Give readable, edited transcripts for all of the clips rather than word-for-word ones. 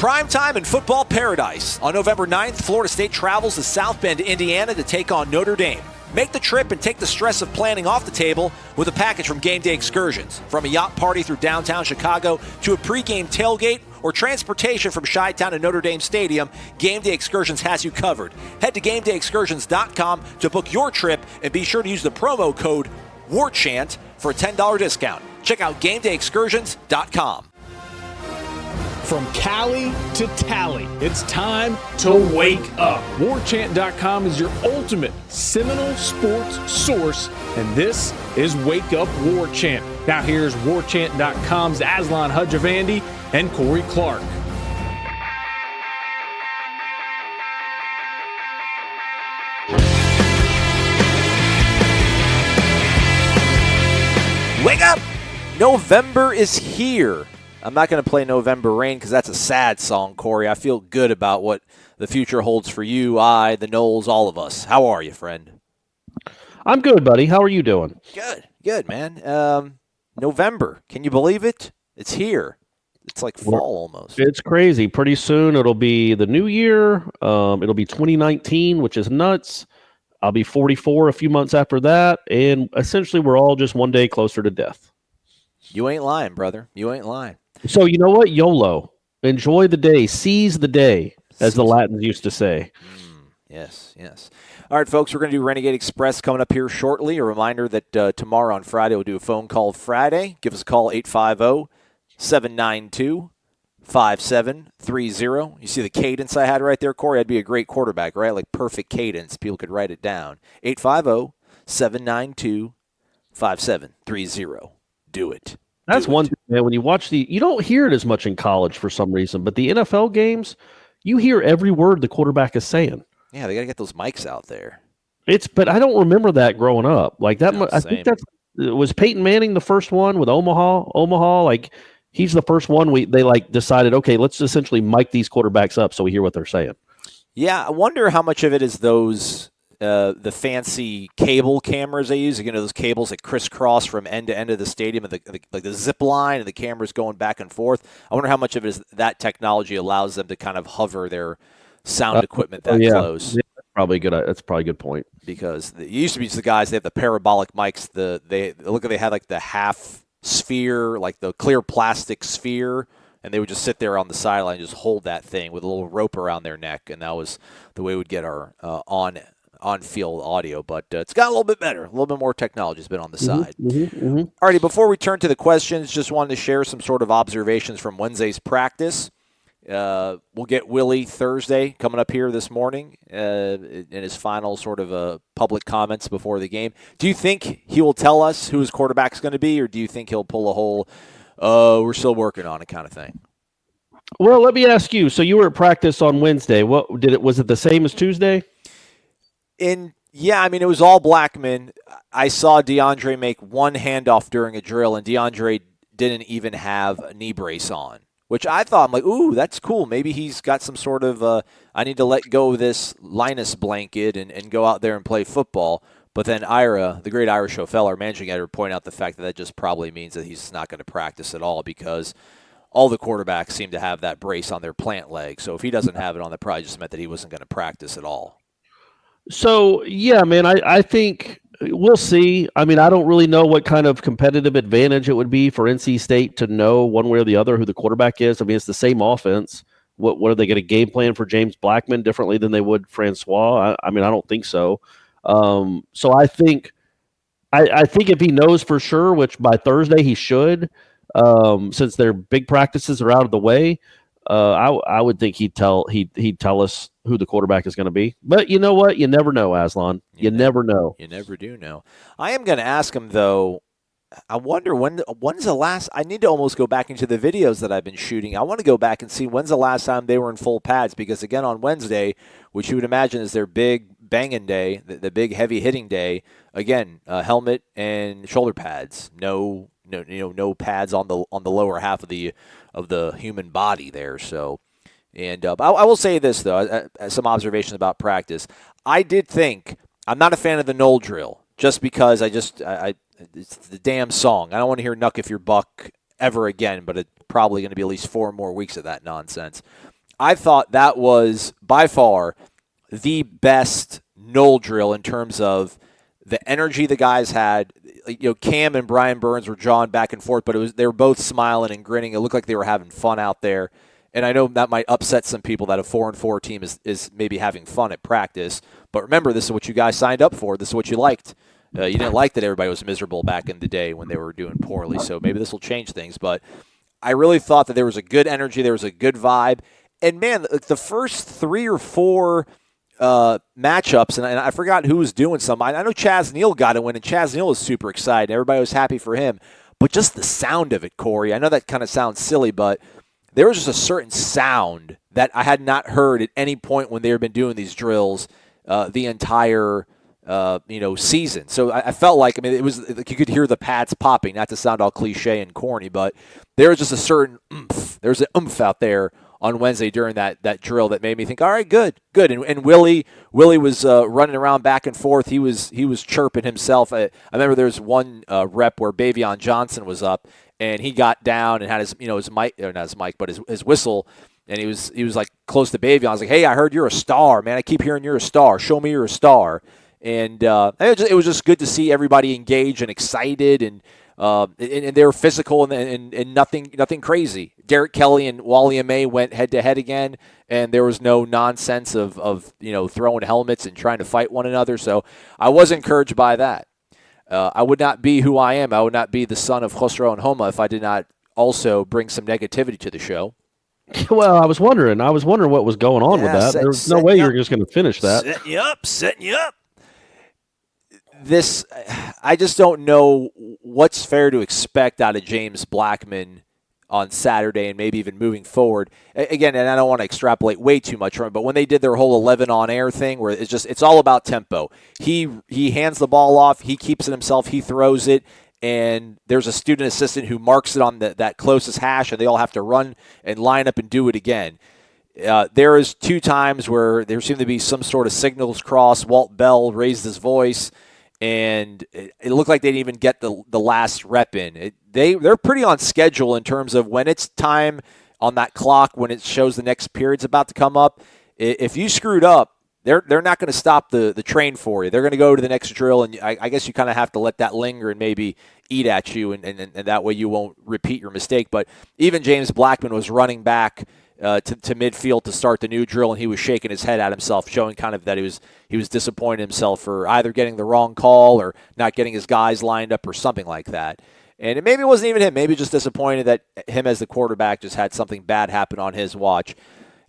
Prime time in football paradise. On November 9th, Florida State travels to South Bend, Indiana to take on Notre Dame. Make the trip and take the stress of planning off the table with a package from Gameday Excursions. From a yacht party through downtown Chicago to a pregame tailgate or transportation from Chi-Town to Notre Dame Stadium, Gameday Excursions has you covered. Head to GameDayExcursions.com to book your trip and be sure to use the promo code WARCHANT for a $10 discount. Check out GameDayExcursions.com. From Cali to Tally, it's time to wake up. WarChant.com is your ultimate Seminole sports source, and this is Wake Up War Chant. Now here's WarChant.com's Aslan Hudjavandi and Corey Clark. Wake up! November is here. I'm not going to play November Rain because that's a sad song, Corey. I feel good about what the future holds for you, I, the Knowles, all of us. How are you, friend? I'm good, buddy. How are you doing? Good, man. November. Can you believe it? It's here. It's like fall almost. It's crazy. Pretty soon it'll be the new year. It'll be 2019, which is nuts. I'll be 44 a few months after that, and essentially we're all just one day closer to death. You ain't lying, brother. You ain't lying. So you know what? YOLO. Enjoy the day. Seize the day, as the Latins used to say. Yes. All right, folks, we're going to do Renegade Express coming up here shortly. A reminder that tomorrow on Friday we'll do a phone call Friday. Give us a call, 850-792-5730. You see the cadence I had right there, Corey? I'd be a great quarterback, right? Like perfect cadence. People could write it down. 850-792-5730. Do it. That's one thing, man. When you watch you don't hear it as much in college for some reason, but the NFL games, you hear every word the quarterback is saying. Yeah, they got to get those mics out there. But I don't remember that growing up. Like that, No, I think was Peyton Manning the first one with Omaha. Like he's the first one they decided, okay, let's essentially mic these quarterbacks up so we hear what they're saying. Yeah, I wonder how much of it is those the fancy cable cameras they use. Those cables that crisscross from end to end of the stadium, and like the zip line, and the cameras going back and forth. I wonder how much of it is that technology allows them to kind of hover their sound equipment that close. Yeah, that's probably good. That's probably a good point. Because it used to be the guys, they have the parabolic mics. They had like the half sphere, like the clear plastic sphere, and they would just sit there on the sideline and just hold that thing with a little rope around their neck, and that was the way we would get our on-field audio. But it's got a little bit better. A little bit more technology has been on the side. All righty, before we turn to the questions, just wanted to share some sort of observations from Wednesday's practice. We'll get Willie Thursday coming up here this morning in his final sort of public comments before the game. Do you think he will tell us who his quarterback's going to be, or do you think he'll pull a whole, we're still working on it kind of thing? Well, let me ask you. So you were at practice on Wednesday. Was it the same as Tuesday? It was all Blackman. I saw DeAndre make one handoff during a drill, and DeAndre didn't even have a knee brace on, which I thought, I'm like, ooh, that's cool. Maybe he's got some sort of, I need to let go of this Linus blanket and go out there and play football. But then Ira, the great Ira Schofel, our managing editor, pointed out the fact that just probably means that he's not going to practice at all because all the quarterbacks seem to have that brace on their plant leg. So if he doesn't have it on, that probably just meant that he wasn't going to practice at all. So, yeah, man, I think we'll see. I mean, I don't really know what kind of competitive advantage it would be for NC State to know one way or the other who the quarterback is. I mean, it's the same offense. What are they going to game plan for James Blackman differently than they would Francois? I mean, I don't think so. So I think if he knows for sure, which by Thursday he should, since their big practices are out of the way, I would think he'd tell us who the quarterback is going to be. But you know what? You never know, Aslan. You never know. You never do know. I am going to ask him, though, I wonder when's the last – I need to almost go back into the videos that I've been shooting. I want to go back and see when's the last time they were in full pads because, again, on Wednesday, which you would imagine is their big banging day, the big heavy hitting day, again, helmet and shoulder pads. No pads on the lower half of the human body there. So, and I will say this though, some observations about practice. I did think I'm not a fan of the Knoll drill just because it's the damn song. I don't want to hear "Nuck If You're Buck" ever again, but it's probably going to be at least 4 more weeks of that nonsense. I thought that was by far the best null drill in terms of the energy the guys had. Cam and Brian Burns were jawing back and forth, but they were both smiling and grinning. It looked like they were having fun out there. And I know that might upset some people that a 4-4 team is maybe having fun at practice. But remember, this is what you guys signed up for. This is what you liked. You didn't like that everybody was miserable back in the day when they were doing poorly. So maybe this will change things. But I really thought that there was a good energy. There was a good vibe. And, man, the first 3 or 4 matchups, and I forgot who was doing some. I know Chaz Neal got a win, and Chaz Neal was super excited. Everybody was happy for him. But just the sound of it, Corey, I know that kind of sounds silly, but there was just a certain sound that I had not heard at any point when they had been doing these drills the entire season. So I felt like, it was like you could hear the pads popping, not to sound all cliche and corny, but there was just a certain oomph. There's an oomph out there on Wednesday during that drill that made me think, all right, good. And Willie was running around back and forth. He was chirping himself. I remember there was one rep where Bavion Johnson was up, and he got down and had his mic, or not his mic, but his whistle, and he was like close to Bavion. I was like, hey, I heard you're a star, man. I keep hearing you're a star. Show me you're a star. And it was just good to see everybody engaged and excited, and they were physical and nothing crazy. Derek Kelly and Wally May went head to head again, and there was no nonsense of throwing helmets and trying to fight one another. So I was encouraged by that. I would not be who I am. I would not be the son of Khosrow and Homa if I did not also bring some negativity to the show. Well, I was wondering what was going on with that. There's no way you're just going to finish that. Setting you up. I just don't know what's fair to expect out of James Blackman on Saturday and maybe even moving forward. Again, and I don't want to extrapolate way too much from it, but when they did their whole 11 on air thing where it's all about tempo. He hands the ball off, he keeps it himself, he throws it, and there's a student assistant who marks it on that closest hash, and they all have to run and line up and do it again. There is 2 times where there seemed to be some sort of signals cross. Walt Bell raised his voice, and it looked like they didn't even get the last rep in. They're pretty on schedule in terms of when it's time on that clock, when it shows the next period's about to come up. If you screwed up, they're not going to stop the train for you. They're going to go to the next drill, and I guess you kind of have to let that linger and maybe eat at you, and that way you won't repeat your mistake. But even James Blackman was running back to midfield to start the new drill, and he was shaking his head at himself, showing kind of that he was disappointed in himself for either getting the wrong call or not getting his guys lined up or something like that. And maybe it wasn't even him. Maybe just disappointed that him as the quarterback just had something bad happen on his watch.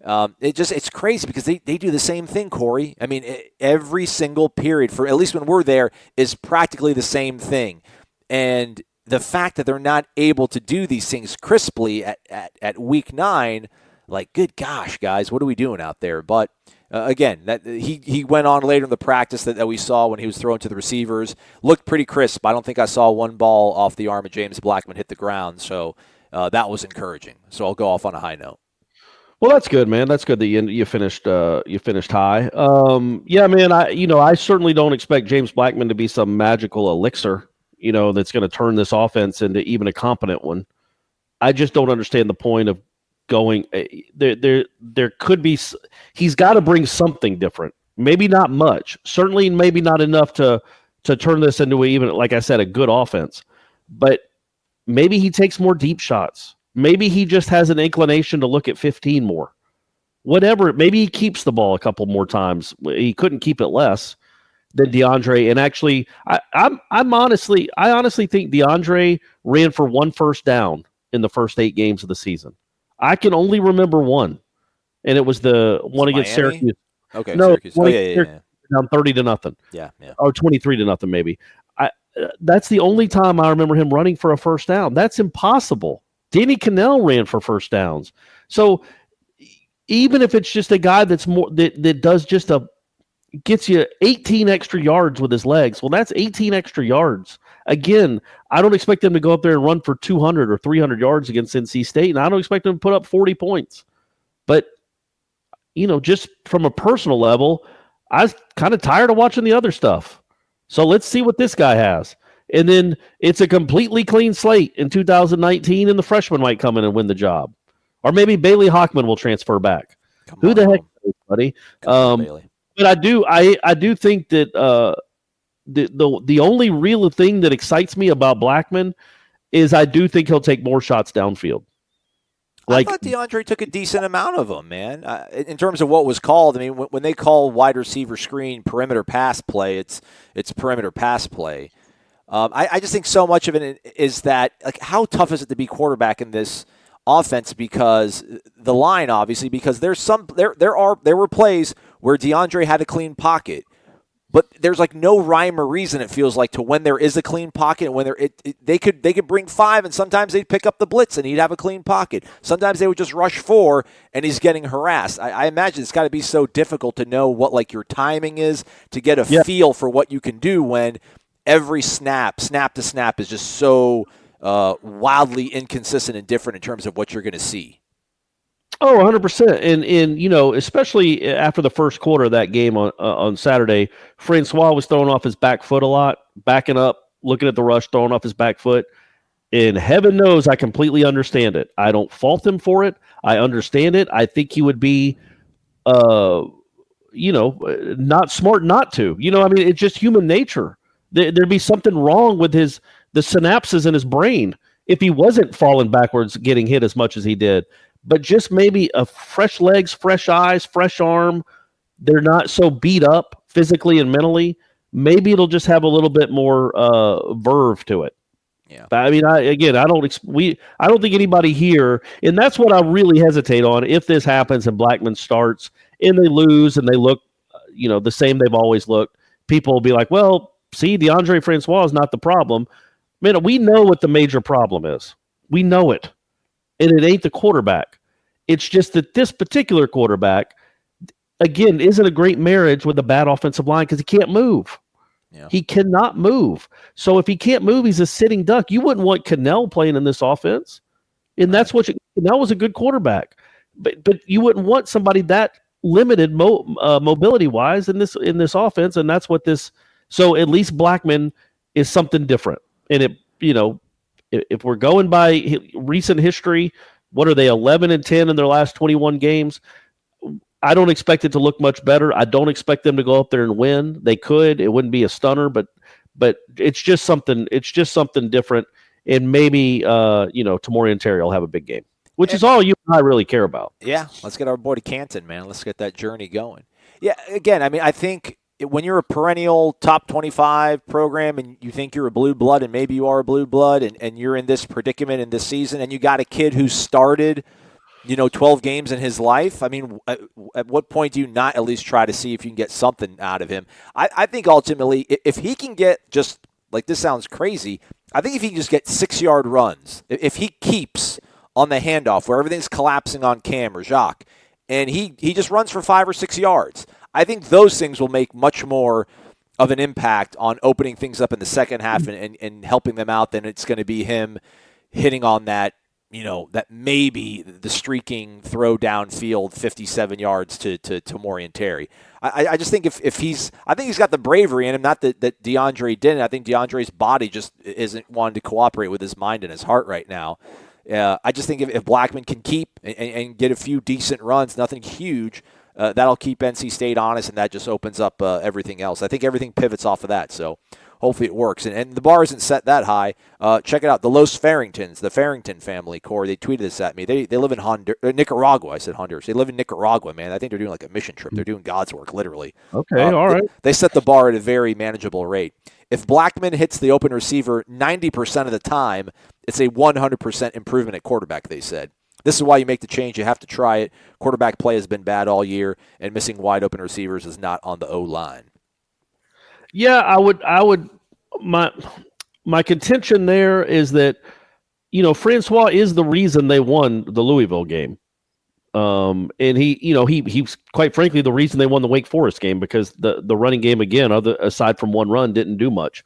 It's crazy because they do the same thing, Corey. Every single period, for at least when we're there, is practically the same thing. And the fact that they're not able to do these things crisply at week 9, like, good gosh, guys, what are we doing out there? But again, that he went on later in the practice that we saw when he was throwing to the receivers. Looked pretty crisp. I don't think I saw one ball off the arm of James Blackman hit the ground, so that was encouraging. So I'll go off on a high note. Well, that's good, man. That's good that you finished high. Yeah, man. I certainly don't expect James Blackman to be some magical elixir, that's going to turn this offense into even a competent one. I just don't understand the point of going. There could be. He's got to bring something different. Maybe not much. Certainly, maybe not enough to turn this into even, like I said, a good offense. But maybe he takes more deep shots. Maybe he just has an inclination to look at 15 more. Whatever. Maybe he keeps the ball a couple more times. He couldn't keep it less than DeAndre. And actually, I honestly think DeAndre ran for 1 first down in the first 8 games of the season. I can only remember one, and it was the one against Miami? Syracuse. Okay, no, Syracuse. Oh, yeah. Down 30-0. Yeah. Or 23-0, maybe. That's the only time I remember him running for a first down. That's impossible. Danny Cannell ran for first downs. So even if it's just a guy that's more that does just gets you 18 extra yards with his legs, well, that's 18 extra yards. Again, I don't expect them to go up there and run for 200 or 300 yards against NC State, and I don't expect them to put up 40 points. But, just from a personal level, I was kind of tired of watching the other stuff. So let's see what this guy has. And then it's a completely clean slate in 2019, and the freshman might come in and win the job. Or maybe Bailey Hockman will transfer back. Who the heck knows, buddy? Bailey. But I do think that the only real thing that excites me about Blackman is I do think he'll take more shots downfield. I thought DeAndre took a decent amount of them, man. In terms of what was called, I mean, when they call wide receiver screen perimeter pass play, it's perimeter pass play. I just think so much of it is that, like, how tough is it to be quarterback in this offense? Because the line, obviously, because there were plays where DeAndre had a clean pocket. But there's like no rhyme or reason, it feels like, to when there is a clean pocket and when they could bring 5, and sometimes they'd pick up the blitz and he'd have a clean pocket. Sometimes they would just rush 4 and he's getting harassed. I imagine it's got to be so difficult to know what like your timing is, to get a feel for what you can do when every snap to snap is just so wildly inconsistent and different in terms of what you're going to see. Oh, 100%. And you know, especially after the first quarter of that game on Saturday, Francois was throwing off his back foot a lot, backing up, looking at the rush, throwing off his back foot. And heaven knows I completely understand it. I don't fault him for it. I understand it. I think he would be, not smart not to. You know, I mean, it's just human nature. There'd be something wrong with the synapses in his brain if he wasn't falling backwards, getting hit as much as he did. But just maybe a fresh legs, fresh eyes, fresh arm. They're not so beat up physically and mentally. Maybe it'll just have a little bit more verve to it. Yeah. But I mean, I don't think anybody here, and that's what I really hesitate on. If this happens and Blackman starts and they lose and they look, the same they've always looked, people will be like, well, see, DeAndre Francois is not the problem. Man, we know what the major problem is. We know it. And it ain't the quarterback. It's just that this particular quarterback, again, isn't a great marriage with a bad offensive line because he can't move. Yeah. He cannot move. So if he can't move, he's a sitting duck. You wouldn't want Cannell playing in this offense. And that's what Cannell was a good quarterback. But you wouldn't want somebody that limited mobility-wise in this offense, and that's what this – so at least Blackman is something different. And if we're going by recent history, what are they, 11-10 in their last 21 games? I don't expect it to look much better. I don't expect them to go up there and win. They could. It wouldn't be a stunner, but it's just something. It's just something different. And maybe Tamori and Terry will have a big game, which is all you and I really care about. Yeah, let's get our boy to Canton, man. Let's get that journey going. Yeah, again, I mean, I think when you're a perennial top 25 program and you think you're a blue blood, and maybe you are a blue blood, and you're in this predicament in this season, and you got a kid who started, 12 games in his life, I mean, at what point do you not at least try to see if you can get something out of him? I think ultimately, if he can get just, like, this sounds crazy, I think if he can just get 6-yard runs, if he keeps on the handoff where everything's collapsing on Cam or Jacques, and he just runs for 5 or 6 yards, I think those things will make much more of an impact on opening things up in the second half and helping them out than it's going to be him hitting on that, that maybe the streaking throw downfield 57 yards to Tamori and Terry. I just think if he's – I think he's got the bravery in him, not that DeAndre didn't. I think DeAndre's body just isn't wanting to cooperate with his mind and his heart right now. I just think if Blackman can keep and get a few decent runs, nothing huge, that'll keep NC State honest, and that just opens up everything else. I think everything pivots off of that, so hopefully it works. And the bar isn't set that high. Check it out. The Los Farringtons, the Farrington family, Corey, they tweeted this at me. They live in Nicaragua. I said Honduras. They live in Nicaragua, man. I think they're doing like a mission trip. They're doing God's work, literally. Okay, all right. They set the bar at a very manageable rate. If Blackman hits the open receiver 90% of the time, it's a 100% improvement at quarterback, they said. This is why you make the change. You have to try it. Quarterback play has been bad all year, and missing wide open receivers is not on the O-line. Yeah, I would. My contention there is that, Francois is the reason they won the Louisville game. And he's quite frankly the reason they won the Wake Forest game, because the running game, again, aside from one run, didn't do much.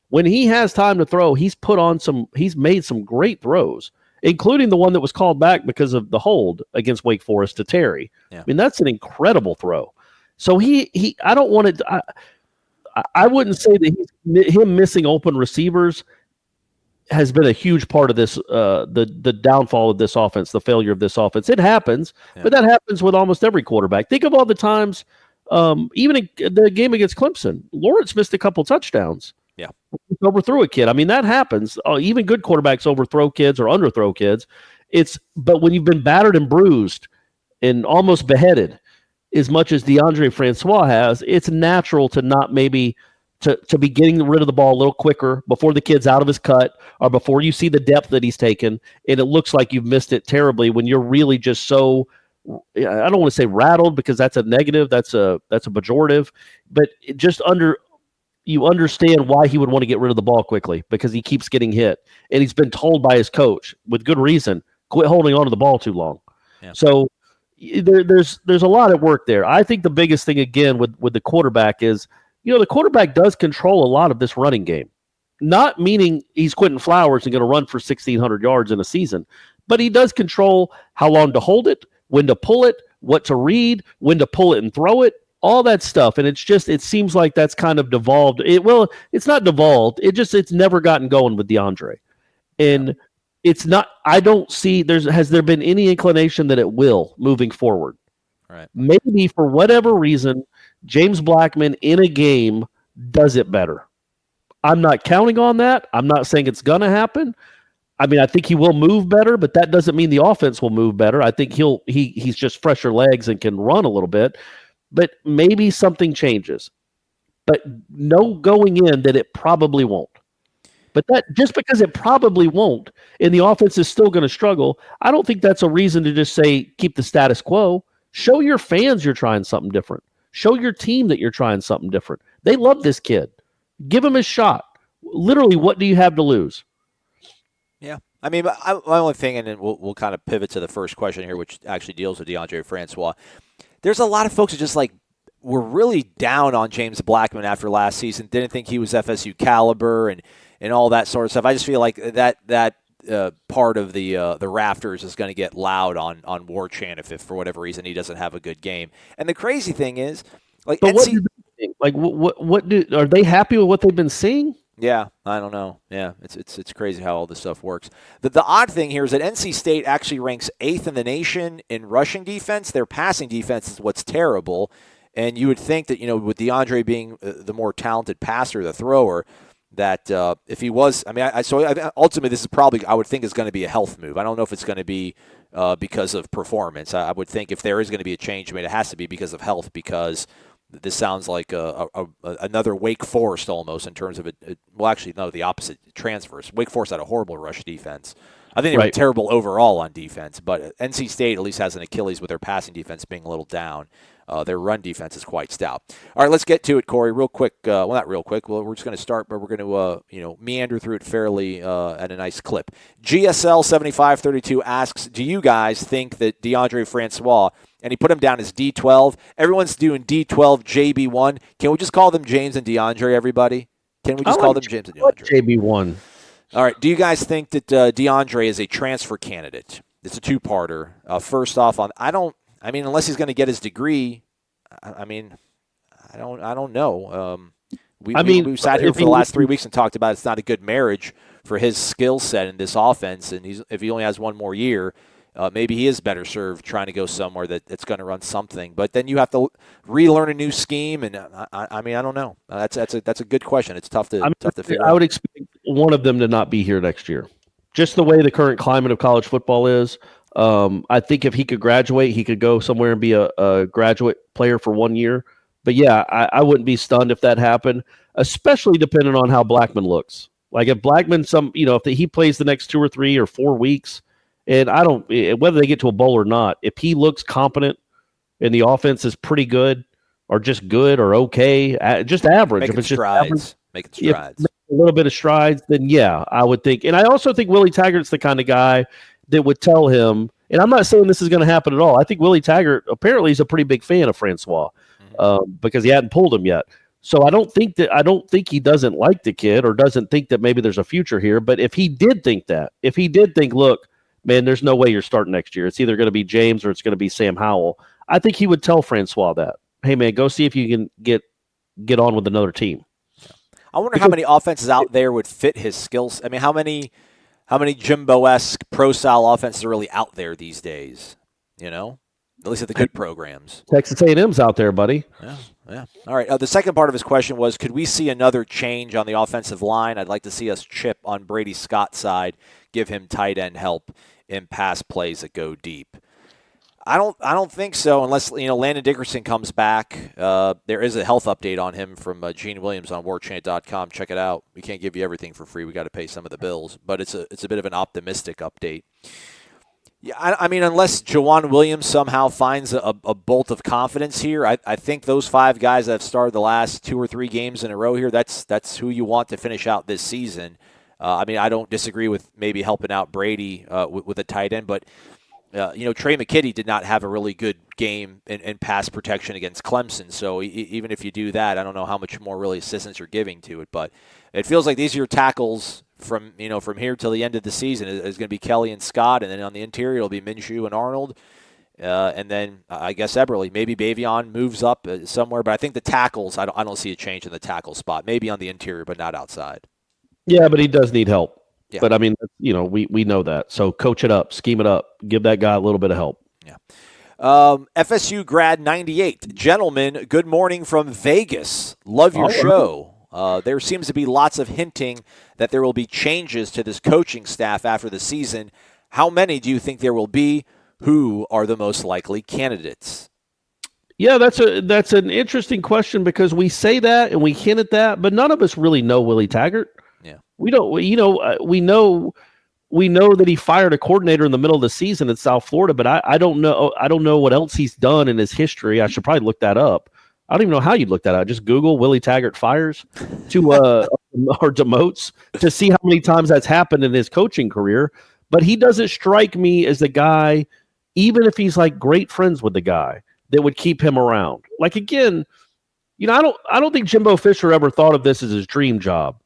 When he has time to throw, he's made some great throws, including the one that was called back because of the hold against Wake Forest to Terry. Yeah. I mean, that's an incredible throw. So I don't want it. I wouldn't say that him missing open receivers has been a huge part of this, the downfall of this offense, the failure of this offense. It happens, but that happens with almost every quarterback. Think of all the times, even in the game against Clemson, Lawrence missed a couple touchdowns. Yeah, overthrew a kid. I mean, that happens. Even good quarterbacks overthrow kids or underthrow kids. But when you've been battered and bruised and almost beheaded, as much as DeAndre Francois has, it's natural to not maybe to be getting rid of the ball a little quicker before the kid's out of his cut or before you see the depth that he's taken, and it looks like you've missed it terribly when you're really just so, I don't want to say rattled because that's a negative, that's a pejorative, but you understand why he would want to get rid of the ball quickly because he keeps getting hit, and he's been told by his coach with good reason, quit holding on to the ball too long. Yeah. So there's a lot at work there. I think the biggest thing again with the quarterback is, the quarterback does control a lot of this running game. Not meaning he's Quentin Flowers and going to run for 1,600 yards in a season, but he does control how long to hold it, when to pull it, what to read, when to pull it and throw it, all that stuff. And it seems like that's kind of devolved. It's not devolved. It's never gotten going with DeAndre. And it's not, I don't see, has there been any inclination that it will moving forward? Right. Maybe for whatever reason, James Blackman in a game does it better. I'm not counting on that. I'm not saying it's going to happen. I mean, I think he will move better, but that doesn't mean the offense will move better. I think he's just fresher legs and can run a little bit, but maybe something changes. But no going in that it probably won't. But that just because it probably won't and the offense is still going to struggle, I don't think that's a reason to just say keep the status quo. Show your fans you're trying something different. Show your team that you're trying something different. They love this kid. Give him a shot. Literally, what do you have to lose? Yeah. I mean, my only thing, and then we'll kind of pivot to the first question here, which actually deals with DeAndre Francois. There's a lot of folks who just were really down on James Blackman after last season, didn't think he was FSU caliber and all that sort of stuff. I just feel like that part of the rafters is going to get loud on War Chant if for whatever reason he doesn't have a good game. And the crazy thing is, but what do they think? Are they happy with what they've been seeing? Yeah, I don't know. Yeah, it's crazy how all this stuff works. The odd thing here is that NC State actually ranks 8th in the nation in rushing defense. Their passing defense is what's terrible. And you would think that, with DeAndre being the more talented passer, the thrower, that if he was, ultimately this is probably, I would think, is going to be a health move. I don't know if it's going to be because of performance. I would think if there is going to be a change made, it has to be because of health, because this sounds like another Wake Forest almost in terms of it. Well, actually, no, the opposite, transfers. Wake Forest had a horrible rush defense. I think they were terrible overall on defense, but NC State at least has an Achilles with their passing defense being a little down. Their run defense is quite stout. All right, let's get to it, Corey, real quick. Well, not real quick. Well, we're just going to start, but we're going to meander through it fairly at a nice clip. GSL 7532 asks, do you guys think that DeAndre Francois, and he put him down as D12, everyone's doing D12, JB1. Can we just call them James and DeAndre, everybody? Can we just call them James and DeAndre? JB1. All right, do you guys think that DeAndre is a transfer candidate? It's a two-parter. First off, unless he's going to get his degree, I don't know. We sat here for the last 3 weeks and talked about it's not a good marriage for his skill set in this offense, and if he only has one more year, maybe he is better served trying to go somewhere that's going to run something. But then you have to relearn a new scheme, and I don't know. That's a good question. It's tough to figure out. I would expect one of them to not be here next year, just the way the current climate of college football is. I think if he could graduate, he could go somewhere and be a graduate player for 1 year. But yeah, I wouldn't be stunned if that happened, especially depending on how Blackman looks. Like if Blackman, if he plays the next 2 or 3 or 4 weeks, and whether they get to a bowl or not, if he looks competent and the offense is pretty good or just good or okay, just average. Making strides. A little bit of strides, then yeah, I would think. And I also think Willie Taggart's the kind of guy that would tell him, and I'm not saying this is going to happen at all. I think Willie Taggart apparently is a pretty big fan of Francois because he hadn't pulled him yet. So I don't think he doesn't like the kid or doesn't think that maybe there's a future here. But if he did think, look, man, there's no way you're starting next year. It's either going to be James or it's going to be Sam Howell. I think he would tell Francois that, hey man, go see if you can get on with another team. I wonder how many offenses out there would fit his skills. I mean, how many Jimbo-esque pro-style offenses are really out there these days? You know, at least at the good programs. Texas A&M's out there, buddy. Yeah. All right. The second part of his question was, could we see another change on the offensive line? I'd like to see us chip on Brady Scott's side, give him tight end help in pass plays that go deep. I don't think so unless Landon Dickerson comes back. There is a health update on him from Gene Williams on warchant.com. Check it out. We can't give you everything for free. We got to pay some of the bills, but it's a bit of an optimistic update. Yeah, I mean, unless Jawan Williams somehow finds a bolt of confidence here, I think those 5 guys that have started the last 2 or 3 games in a row here, that's who you want to finish out this season. I mean, I don't disagree with maybe helping out Brady with a tight end, but Trey McKitty did not have a really good game in pass protection against Clemson. So even if you do that, I don't know how much more really assistance you're giving to it. But it feels like these are your tackles from here till the end of the season. Is going to be Kelly and Scott, and then on the interior it'll be Minshew and Arnold, and then I guess Eberle. Maybe Bavion moves up somewhere, but I think the tackles, I don't see a change in the tackle spot. Maybe on the interior, but not outside. Yeah, but he does need help. Yeah. But I mean, we know that. So coach it up, scheme it up, give that guy a little bit of help. Yeah. FSU grad 98. Gentlemen, good morning from Vegas. Love your show. There seems to be lots of hinting that there will be changes to this coaching staff after the season. How many do you think there will be? Who are the most likely candidates? Yeah, that's an interesting question because we say that and we hint at that, but none of us really know Willie Taggart. Yeah. We don't. We know that he fired a coordinator in the middle of the season in South Florida, but I don't know. I don't know what else he's done in his history. I should probably look that up. I don't even know how you'd look that up. Just Google Willie Taggart fires to or demotes to see how many times that's happened in his coaching career. But he doesn't strike me as the guy, even if he's like great friends with the guy, that would keep him around. Like again, I don't think Jimbo Fisher ever thought of this as his dream job.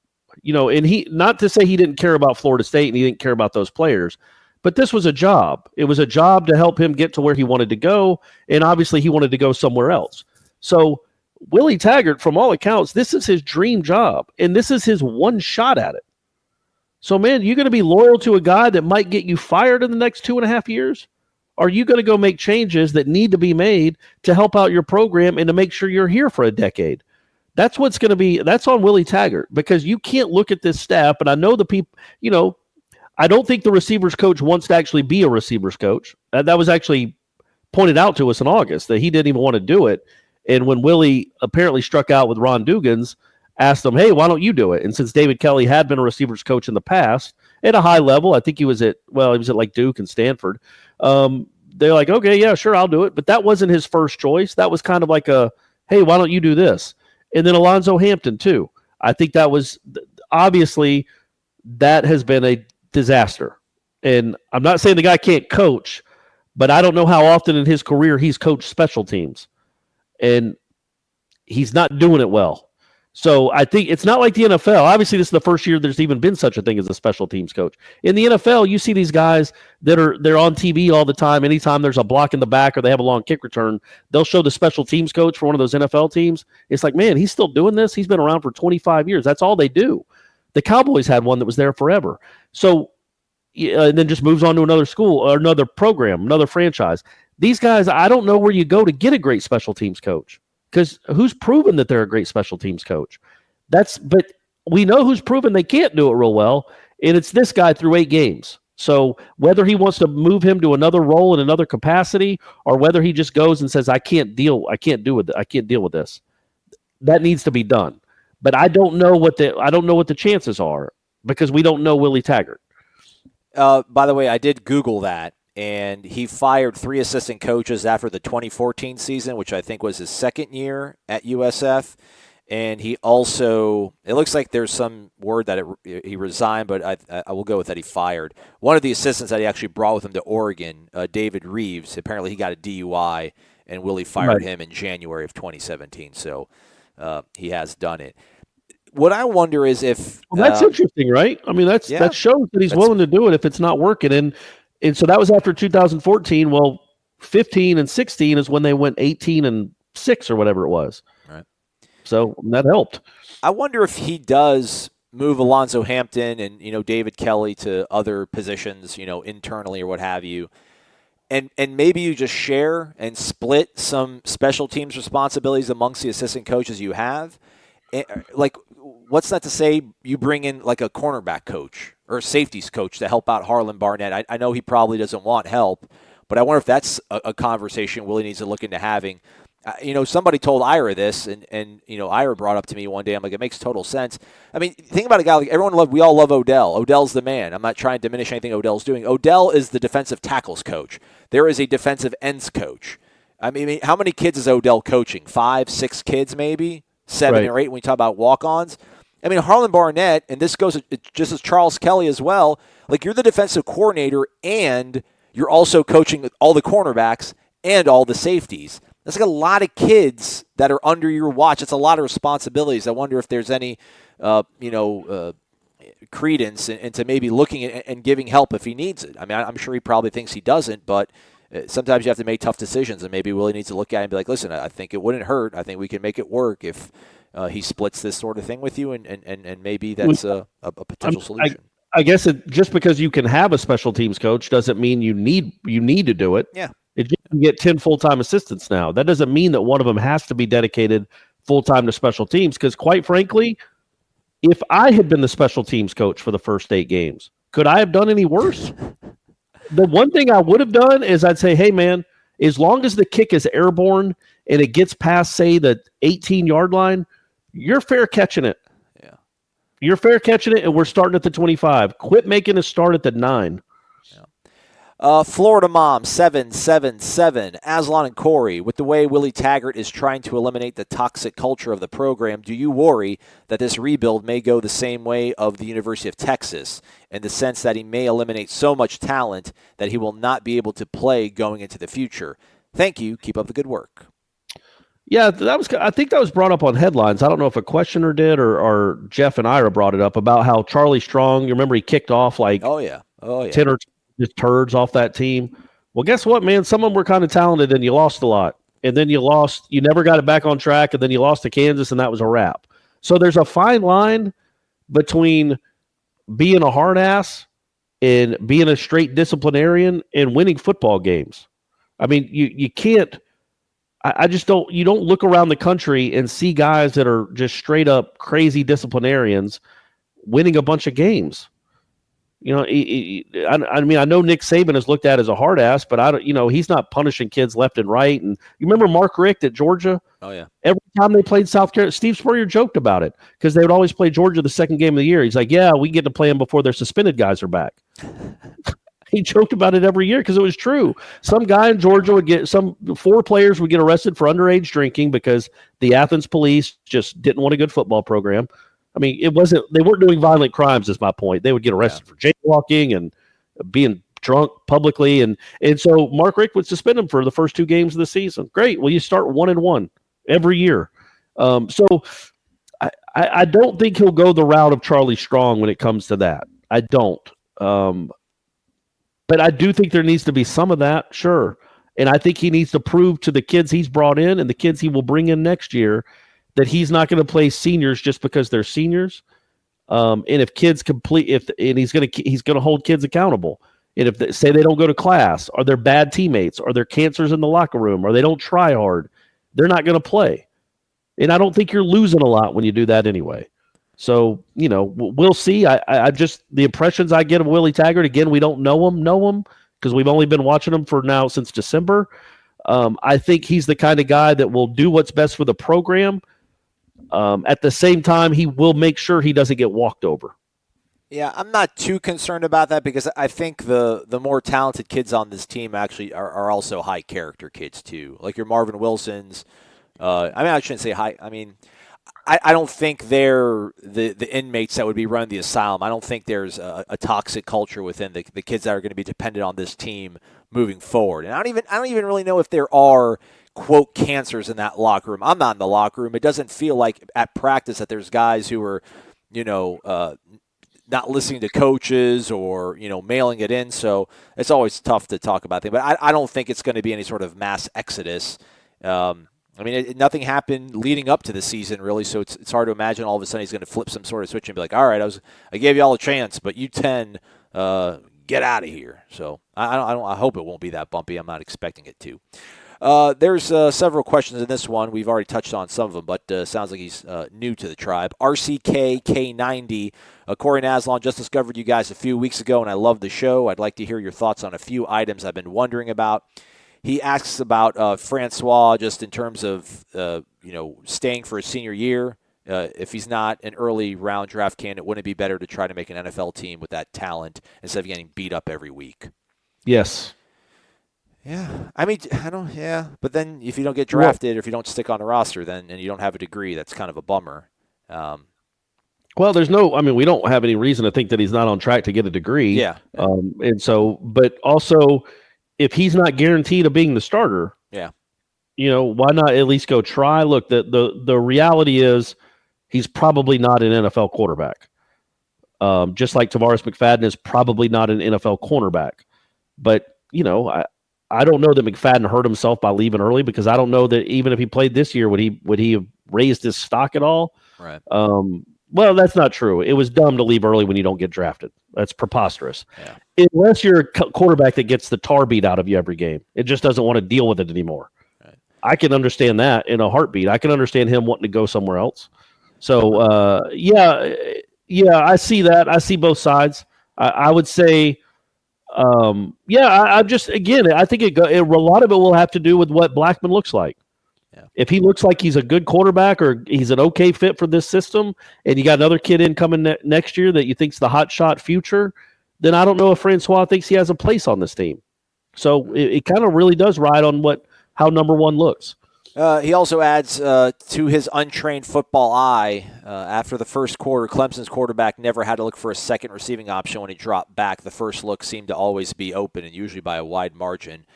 And he, not to say he didn't care about Florida State and he didn't care about those players, but this was a job. It was a job to help him get to where he wanted to go, and obviously he wanted to go somewhere else. So Willie Taggart, from all accounts, this is his dream job, and this is his one shot at it. So, man, you're going to be loyal to a guy that might get you fired in the next 2.5 years? Or are you going to go make changes that need to be made to help out your program and to make sure you're here for a decade? That's what's going to be. That's on Willie Taggart, because you can't look at this staff. And I know the people, I don't think the receivers coach wants to actually be a receivers coach. That was actually pointed out to us in August that he didn't even want to do it. And when Willie apparently struck out with Ron Dugans, asked him, hey, why don't you do it? And since David Kelly had been a receivers coach in the past at a high level, I think he was at like Duke and Stanford. They're like, okay, yeah, sure, I'll do it. But that wasn't his first choice. That was kind of like a, hey, why don't you do this? And then Alonzo Hampton, too. I think that was obviously that has been a disaster. And I'm not saying the guy can't coach, but I don't know how often in his career he's coached special teams. And he's not doing it well. So I think it's not like the NFL. Obviously, this is the first year there's even been such a thing as a special teams coach. In the NFL, you see these guys they're on TV all the time. Anytime there's a block in the back or they have a long kick return, they'll show the special teams coach for one of those NFL teams. It's like, man, he's still doing this. He's been around for 25 years. That's all they do. The Cowboys had one that was there forever. So, and then just moves on to another school or another program, another franchise. These guys, I don't know where you go to get a great special teams coach. Because who's proven that they're a great special teams coach? But we know who's proven they can't do it real well, and it's this guy through 8 games. So whether he wants to move him to another role in another capacity, or whether he just goes and says, I can't deal with this, that needs to be done. But I don't know what the chances are, because we don't know Willie Taggart. By the way, I did Google that. And he fired 3 assistant coaches after the 2014 season, which I think was his second year at USF. And he also, it looks like there's some word that he resigned, but I will go with that he fired. One of the assistants that he actually brought with him to Oregon, David Reeves, apparently he got a DUI, and Willie fired him in January of 2017. So he has done it. What I wonder is if... Well, that's interesting, right? I mean, that shows that he's willing to do it if it's not working. And so that was after 2014. Well, 15 and 16 is when they went 18-6 or whatever it was. Right. So that helped. I wonder if he does move Alonzo Hampton and, David Kelly to other positions, internally or what have you. And maybe you just share and split some special teams responsibilities amongst the assistant coaches you have. Like, what's that to say you bring in like a cornerback coach or a safeties coach to help out Harlan Barnett? I know he probably doesn't want help, but I wonder if that's a conversation Willie needs to look into having. Somebody told Ira this, and Ira brought up to me one day. I'm like, it makes total sense. I mean, think about a guy like we all love Odell. Odell's the man. I'm not trying to diminish anything Odell's doing. Odell is the defensive tackles coach. There is a defensive ends coach. I mean, how many kids is Odell coaching? 5, 6 kids, maybe 7 or 8. When we talk about walk-ons, I mean, Harlan Barnett, and this goes just as Charles Kelly as well. Like, you're the defensive coordinator, and you're also coaching all the cornerbacks and all the safeties. That's like a lot of kids that are under your watch. It's a lot of responsibilities. I wonder if there's any, credence into maybe looking at and giving help if he needs it. I mean, I'm sure he probably thinks he doesn't, but sometimes you have to make tough decisions, and maybe Willie needs to look at it and be like, listen, I think it wouldn't hurt. I think we can make it work if he splits this sort of thing with you, and maybe that's a potential solution. I guess just because you can have a special teams coach doesn't mean you need to do it. Yeah. You can get 10 full-time assistants now. That doesn't mean that one of them has to be dedicated full-time to special teams, because quite frankly, if I had been the special teams coach for the first 8 games, could I have done any worse? The one thing I would have done is I'd say, hey, man, as long as the kick is airborne and it gets past, say, the 18-yard line, you're fair catching it. Yeah. You're fair catching it, and we're starting at the 25. Quit making us start at the 9. Florida Mom 777, Aslan and Corey, with the way Willie Taggart is trying to eliminate the toxic culture of the program, do you worry that this rebuild may go the same way of the University of Texas, in the sense that he may eliminate so much talent that he will not be able to play going into the future? Thank you. Keep up the good work. Yeah, I think that was brought up on headlines. I don't know if a questioner did or Jeff and Ira brought it up about how Charlie Strong, you remember he kicked off like 10 or just turds off that team. Well, guess what, man? Some of them were kind of talented, and you lost a lot. And then you never got it back on track, and then you lost to Kansas, and that was a wrap. So there's a fine line between being a hard ass and being a straight disciplinarian and winning football games. I mean, you can't – I just don't – you don't look around the country and see guys that are just straight up crazy disciplinarians winning a bunch of games. I mean, I know Nick Saban is looked at as a hard ass, but he's not punishing kids left and right. And you remember Mark Richt at Georgia? Oh yeah. Every time they played South Carolina, Steve Spurrier joked about it because they would always play Georgia the second game of the year. He's like, yeah, we get to play them before their suspended guys are back. He joked about it every year because it was true. Some guy in Georgia would 4 players would get arrested for underage drinking because the Athens police just didn't want a good football program. I mean, they weren't doing violent crimes is my point. They would get arrested for jaywalking and being drunk publicly. And so Mark Richt would suspend him for the first 2 games of the season. Great. Well, you start 1-1 every year. So I don't think he'll go the route of Charlie Strong when it comes to that. I don't. But I do think there needs to be some of that. Sure. And I think he needs to prove to the kids he's brought in and the kids he will bring in next year that he's not going to play seniors just because they're seniors. And if kids he's going to hold kids accountable. And if say they don't go to class, or they're bad teammates, or they're cancers in the locker room, or they don't try hard, they're not going to play. And I don't think you're losing a lot when you do that anyway. So, we'll see. I just, the impressions I get of Willie Taggart, again, we don't know him because we've only been watching him for now since December. I think he's the kind of guy that will do what's best for the program. At the same time, he will make sure he doesn't get walked over. Yeah, I'm not too concerned about that because I think the more talented kids on this team actually are also high character kids too. Like your Marvin Wilsons. I shouldn't say high. I mean, I don't think they're the inmates that would be running the asylum. I don't think there's a toxic culture within the kids that are going to be dependent on this team moving forward. And I don't even really know if there are quote cancers in that locker room. I'm not in the locker room. It doesn't feel like at practice that there's guys who are, not listening to coaches or, mailing it in. So it's always tough to talk about things. But I don't think it's going to be any sort of mass exodus. I mean, nothing happened leading up to the season, really, so it's hard to imagine all of a sudden he's going to flip some sort of switch and be like, all right, I gave you all a chance, but you 10, get out of here. So I hope it won't be that bumpy. I'm not expecting it to. There's several questions in this one. We've already touched on some of them, but sounds like he's new to the tribe. RCKK90. Corey Naslon just discovered you guys a few weeks ago, and I love the show. I'd like to hear your thoughts on a few items I've been wondering about. He asks about Francois just in terms of staying for his senior year. If he's not an early round draft candidate, wouldn't it be better to try to make an NFL team with that talent instead of getting beat up every week? Yes. Yeah, I mean, yeah, but then if you don't get drafted or if you don't stick on the roster, then and you don't have a degree, that's kind of a bummer. Well, we don't have any reason to think that he's not on track to get a degree. Yeah. But also, if he's not guaranteed of being the starter, yeah, why not at least go try? Look, the reality is he's probably not an NFL quarterback. Just like Tavares McFadden is probably not an NFL cornerback. But, I don't know that McFadden hurt himself by leaving early because I don't know that even if he played this year, would he have raised his stock at all? Right. Well, that's not true. It was dumb to leave early when you don't get drafted. That's preposterous. Yeah. Unless you're a quarterback that gets the tar beat out of you every game. It just doesn't want to deal with it anymore. Right. I can understand that in a heartbeat. I can understand him wanting to go somewhere else. So, yeah, I see that. I see both sides. I would say, I think a lot of it will have to do with what Blackman looks like. Yeah. If he looks like he's a good quarterback or he's an okay fit for this system, and you got another kid in coming next year that you think's the hot shot future, then I don't know if Francois thinks he has a place on this team. So it kind of really does ride on how number one looks. He also adds to his untrained football eye, after the first quarter, Clemson's quarterback never had to look for a second receiving option when he dropped back. The first look seemed to always be open and usually by a wide margin.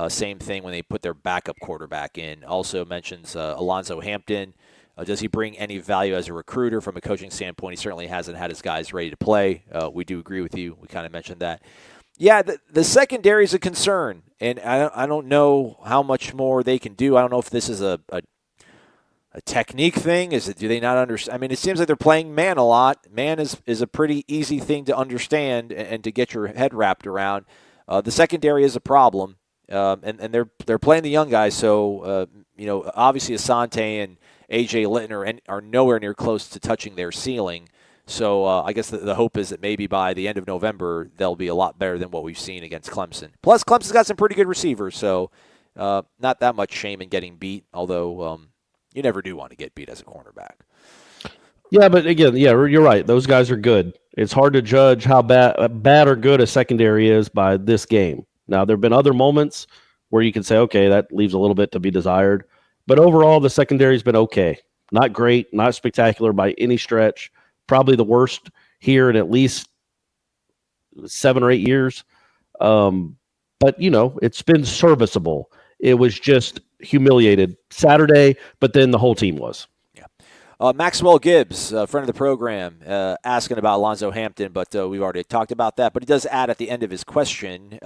Same thing when they put their backup quarterback in. Also mentions Alonzo Hampton. Does he bring any value as a recruiter from a coaching standpoint? He certainly hasn't had his guys ready to play. We do agree with you. We kind of mentioned that. Yeah, the secondary is a concern, and I don't know how much more they can do. I don't know if this is a technique thing. Do they not understand? I mean, it seems like they're playing man a lot. Man is a pretty easy thing to understand and to get your head wrapped around. The secondary is a problem, and they're playing the young guys. So obviously Asante and AJ Litton are nowhere near close to touching their ceiling. So I guess the hope is that maybe by the end of November, they'll be a lot better than what we've seen against Clemson. Plus, Clemson's got some pretty good receivers, so not that much shame in getting beat, although you never do want to get beat as a cornerback. Yeah, but again, you're right. Those guys are good. It's hard to judge how bad or good a secondary is by this game. Now, there have been other moments where you can say, okay, that leaves a little bit to be desired. But overall, the secondary's been okay. Not great, not spectacular by any stretch. Probably the worst here in at least 7 or 8 years. But, it's been serviceable. It was just humiliated Saturday, but then the whole team was. Yeah. Maxwell Gibbs, friend of the program, asking about Alonzo Hampton, but we've already talked about that. But he does add at the end of his question,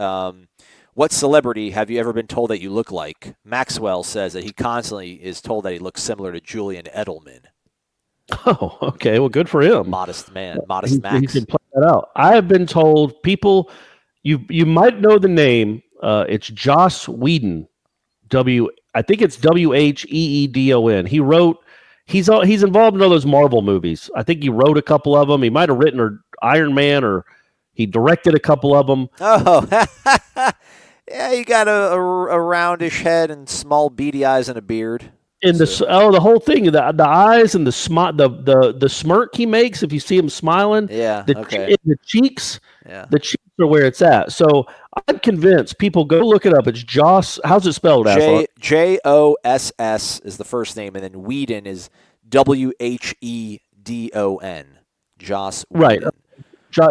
what celebrity have you ever been told that you look like? Maxwell says that he constantly is told that he looks similar to Julian Edelman. Oh, okay. Well, good for him. Modest man, Modest Max. He can play that out. I have been told people, you might know the name. It's Joss Whedon. I think it's Wheedon. He's involved in all those Marvel movies. I think he wrote a couple of them. He might have written Iron Man, or he directed a couple of them. Oh, yeah. You got a roundish head and small beady eyes and a beard. And the whole thing, the eyes and the smirk he makes if you see him smiling. Yeah. The cheeks. Yeah. The cheeks are where it's at. So I'm convinced people go look it up. It's Joss. How's it spelled? Joss is the first name, and then Whedon is Wheedon. Joss Whedon. Right.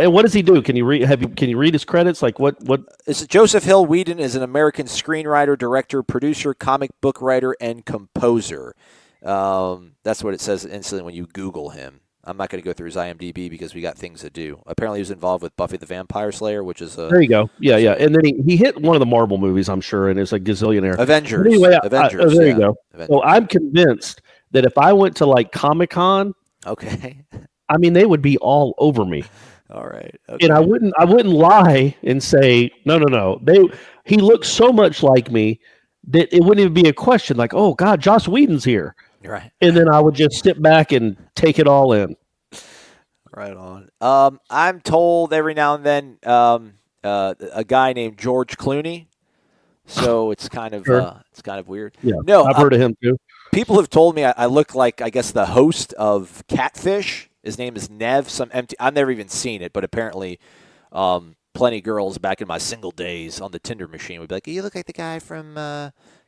And what does he do? Can you read his credits? Like what? Joseph Hill Whedon is an American screenwriter, director, producer, comic book writer, and composer. That's what it says instantly when you Google him. I'm not going to go through his IMDb because we got things to do. Apparently, he was involved with Buffy the Vampire Slayer, which is there you go. Yeah. And then he hit one of the Marvel movies, I'm sure, and it's a gazillionaire. Avengers. But anyway, Avengers. there you go. So I'm convinced that if I went to like Comic-Con, okay. I mean, they would be all over me. All right. Okay. And I wouldn't lie and say, no. He looks so much like me that it wouldn't even be a question like, oh God, Joss Whedon's here. Right. And then I would just sit back and take it all in. Right on. I'm told every now and then a guy named George Clooney. So it's kind of weird. Yeah, no, I've heard of him too. People have told me I look like, I guess, the host of Catfish. His name is Nev. I've never even seen it, but apparently, plenty of girls back in my single days on the Tinder machine would be like, "You look like the guy from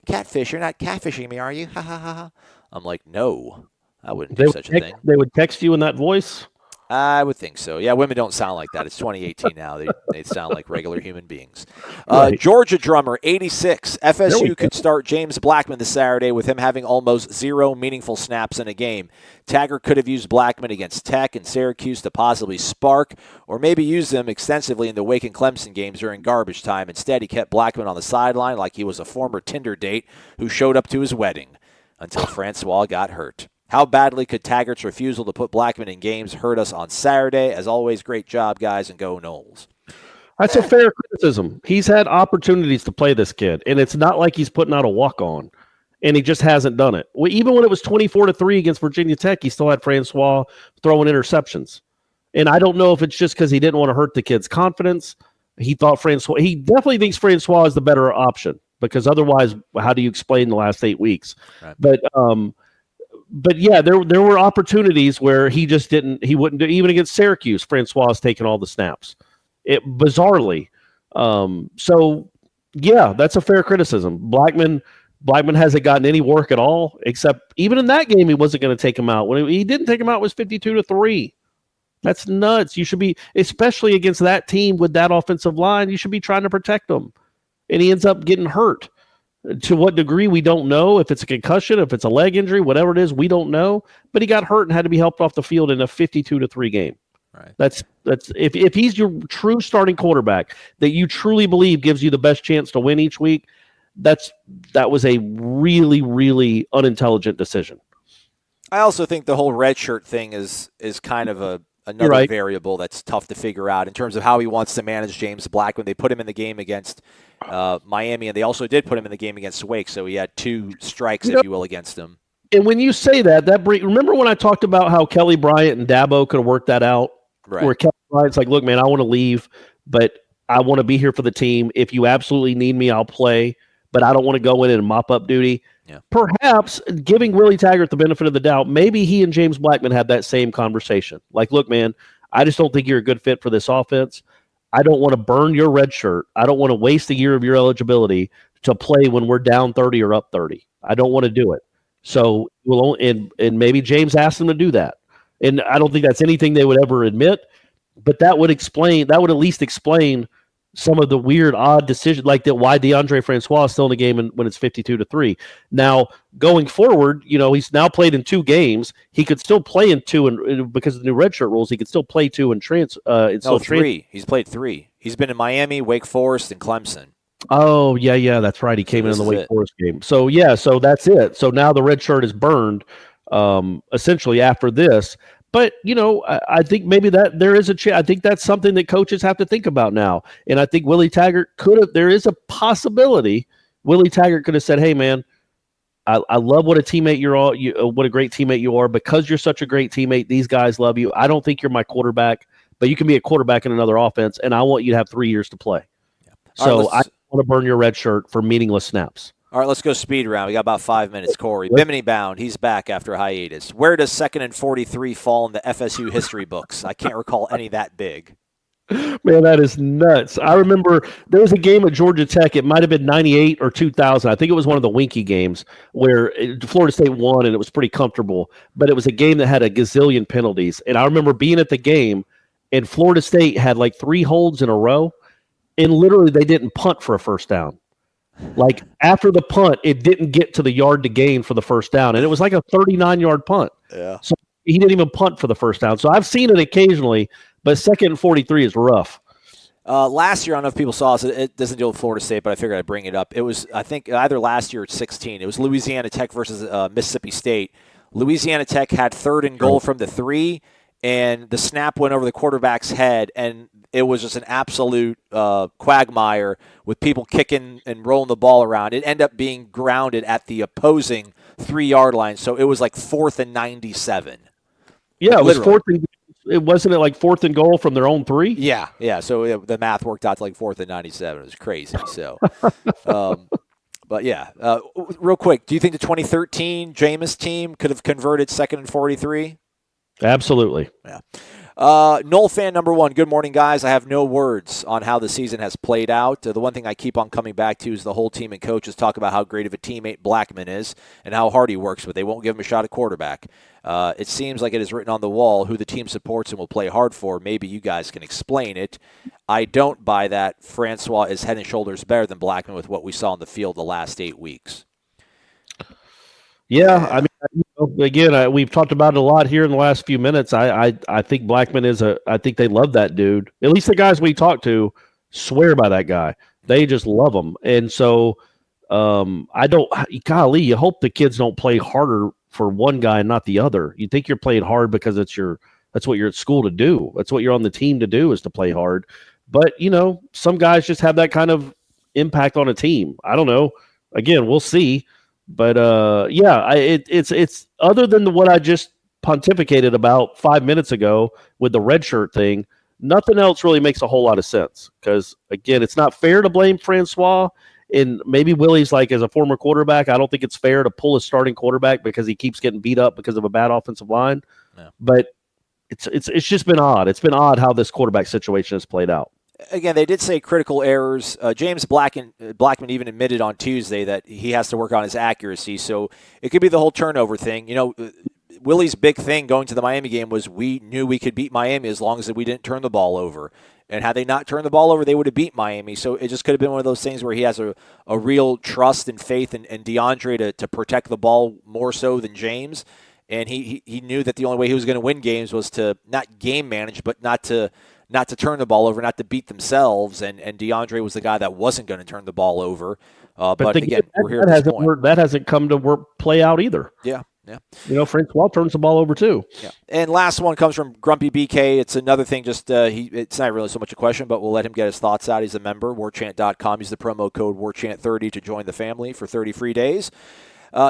Catfish. You're not catfishing me, are you?" Ha ha ha ha. I'm like, no, I wouldn't do such a thing. They would text you in that voice? I would think so. Yeah, women don't sound like that. It's 2018 now. They sound like regular human beings. Right. Georgia drummer, 86. FSU could start James Blackman this Saturday with him having almost 0 meaningful snaps in a game. Taggart could have used Blackman against Tech and Syracuse to possibly spark, or maybe use them extensively in the Wake and Clemson games during garbage time. Instead, he kept Blackman on the sideline like he was a former Tinder date who showed up to his wedding until Francois got hurt. How badly could Taggart's refusal to put Blackman in games hurt us on Saturday? As always, great job, guys, and go Noles. That's a fair criticism. He's had opportunities to play this kid, and it's not like he's putting out a walk-on, and he just hasn't done it. Well, even when it was 24-3 against Virginia Tech, he still had Francois throwing interceptions. And I don't know if it's just because he didn't want to hurt the kid's confidence. He definitely thinks Francois is the better option, because otherwise, how do you explain the last 8 weeks? Right. But yeah, there were opportunities where he wouldn't do, even against Syracuse. Francois has taken all the snaps, bizarrely. So yeah, that's a fair criticism. Blackman hasn't gotten any work at all, except even in that game, he wasn't going to take him out. When he didn't take him out, it was 52-3. That's nuts. You should be, especially against that team with that offensive line, you should be trying to protect them. And he ends up getting hurt. To what degree, we don't know. If it's a concussion, if it's a leg injury, whatever it is, we don't know. But he got hurt and had to be helped off the field in a 52-3 game. Right. That's if he's your true starting quarterback that you truly believe gives you the best chance to win each week, that was a really, really unintelligent decision. I also think the whole redshirt thing is kind of another variable that's tough to figure out in terms of how he wants to manage James Blackman. They put him in the game against Miami, and they also did put him in the game against Wake, so he had 2 strikes, if you will, against him. And when you say remember when I talked about how Kelly Bryant and Dabo could have worked that out? Right. Where Kelly Bryant's like, look, man, I want to leave, but I want to be here for the team. If you absolutely need me, I'll play, but I don't want to go in and mop up duty. Yeah. Perhaps giving Willie Taggart the benefit of the doubt, maybe he and James Blackman had that same conversation. Like, look, man, I just don't think you're a good fit for this offense. I don't want to burn your red shirt. I don't want to waste a year of your eligibility to play when we're down 30 or up 30. I don't want to do it. So and maybe James asked them to do that. And I don't think that's anything they would ever admit, but that would at least explain some of the weird, odd decisions, like that why DeAndre Francois is still in the game when it's 52-3. Now, going forward, he's now played in 2 games. He could still play in 2, and because of the new redshirt rules, he could still play 2 and 3. He's played 3. He's been in Miami, Wake Forest, and Clemson. Oh, yeah, that's right. He came in the Wake Forest game. So, yeah, so that's it. So now the red shirt is burned, essentially, after this. But, I think maybe that there is I think that's something that coaches have to think about now. And I think Willie Taggart there is a possibility Willie Taggart could have said, hey, man, I love what a teammate what a great teammate you are. Because you're such a great teammate, these guys love you. I don't think you're my quarterback, but you can be a quarterback in another offense, and I want you to have 3 years to play. Yeah. So I want to burn your red shirt for meaningless snaps. All right, let's go speed round. We got about 5 minutes. Corey, Bimini bound. He's back after a hiatus. Where does 2nd and 43 fall in the FSU history books? I can't recall any that big. Man, that is nuts. I remember there was a game at Georgia Tech. It might have been 98 or 2000. I think it was one of the Winky games where Florida State won, and it was pretty comfortable. But it was a game that had a gazillion penalties. And I remember being at the game, and Florida State had like 3 holds in a row, and literally they didn't punt for a first down. Like after the punt, it didn't get to the yard to gain for the first down, and it was like a 39-yard punt. Yeah. So he didn't even punt for the first down. So I've seen it occasionally, but 2nd and 43 is rough. Last year, I don't know if people saw this. It doesn't deal with Florida State, but I figured I'd bring it up. It was, I think, either last year or 16. It was Louisiana Tech versus Mississippi State. Louisiana Tech had 3rd and goal from the 3, and the snap went over the quarterback's head, and it was just an absolute quagmire with people kicking and rolling the ball around. It ended up being grounded at the opposing 3-yard line, so it was like 4th and 97. Yeah, it was literally. 4th and it wasn't it like 4th and goal from their own 3? Yeah. So the math worked out to like 4th and 97. It was crazy. So, but yeah, real quick, do you think the 2013 Jameis team could have converted 2nd and 43? Absolutely. Yeah. Knoll fan number 1. Good morning, guys. I have no words on how the season has played out. The one thing I keep on coming back to is the whole team and coaches talk about how great of a teammate Blackman is and how hard he works, but they won't give him a shot at quarterback. It seems like it is written on the wall who the team supports and will play hard for. Maybe you guys can explain it. I don't buy that Francois is head and shoulders better than Blackman with what we saw on the field the last 8 weeks. Yeah, I mean, again, we've talked about it a lot here in the last few minutes. I think Blackman I think they love that dude. At least the guys we talk to swear by that guy. They just love him. And so golly, you hope the kids don't play harder for one guy and not the other. You think you're playing hard because that's what you're at school to do. That's what you're on the team to do, is to play hard. But, some guys just have that kind of impact on a team. I don't know. Again, we'll see. But it's other than what I just pontificated about 5 minutes ago with the Redshirt thing, nothing else really makes a whole lot of sense. Because again, it's not fair to blame Francois, and maybe Willie's like, as a former quarterback, I don't think it's fair to pull a starting quarterback because he keeps getting beat up because of a bad offensive line. Yeah. But it's just been odd. It's been odd how this quarterback situation has played out. Again, they did say critical errors. James Blackman even admitted on Tuesday that he has to work on his accuracy. So it could be the whole turnover thing. Willie's big thing going to the Miami game was we knew we could beat Miami as long as we didn't turn the ball over. And had they not turned the ball over, they would have beat Miami. So it just could have been one of those things where he has a real trust and faith in DeAndre to protect the ball more so than James. And he knew that the only way he was going to win games was to not game manage, but not to turn the ball over, not to beat themselves, and DeAndre was the guy that wasn't going to turn the ball over. But again, we're here at this point. That hasn't come to play out either. Yeah. Francois turns the ball over too. Yeah. And last one comes from Grumpy BK. It's another thing, it's not really so much a question, but we'll let him get his thoughts out. He's a member, warchant.com. Use the promo code warchant30 to join the family for 30 free days.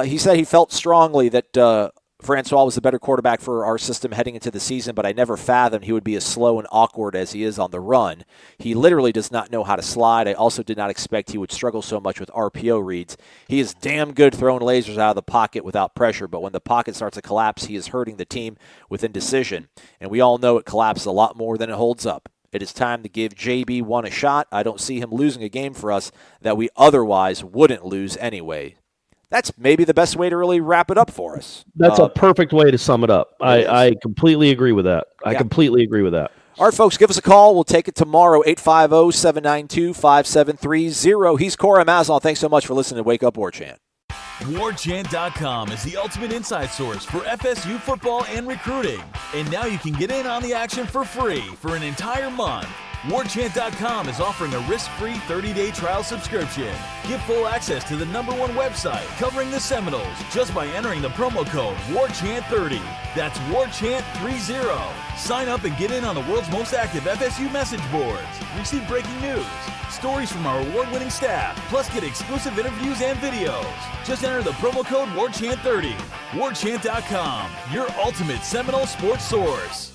He said he felt strongly that Francois was the better quarterback for our system heading into the season, but I never fathomed he would be as slow and awkward as he is on the run. He literally does not know how to slide. I also did not expect he would struggle so much with RPO reads. He is damn good throwing lasers out of the pocket without pressure, but when the pocket starts to collapse, he is hurting the team with indecision. And we all know it collapses a lot more than it holds up. It is time to give JB1 a shot. I don't see him losing a game for us that we otherwise wouldn't lose anyway. That's maybe the best way to really wrap it up for us. That's a perfect way to sum it up. I completely agree with that. I completely agree with that. All right, folks, give us a call. We'll take it tomorrow, 850-792-5730. He's Cora Maslow. Thanks so much for listening to Wake Up War Chant. WarChant.com is the ultimate inside source for FSU football and recruiting. And now you can get in on the action for free for an entire month. WarChant.com is offering a risk-free 30-day trial subscription. Get full access to the #1 website covering the Seminoles just by entering the promo code WarChant30. That's WarChant30. Sign up and get in on the world's most active FSU message boards. Receive breaking news, stories from our award-winning staff, plus get exclusive interviews and videos. Just enter the promo code WarChant30. WarChant.com, your ultimate Seminole sports source.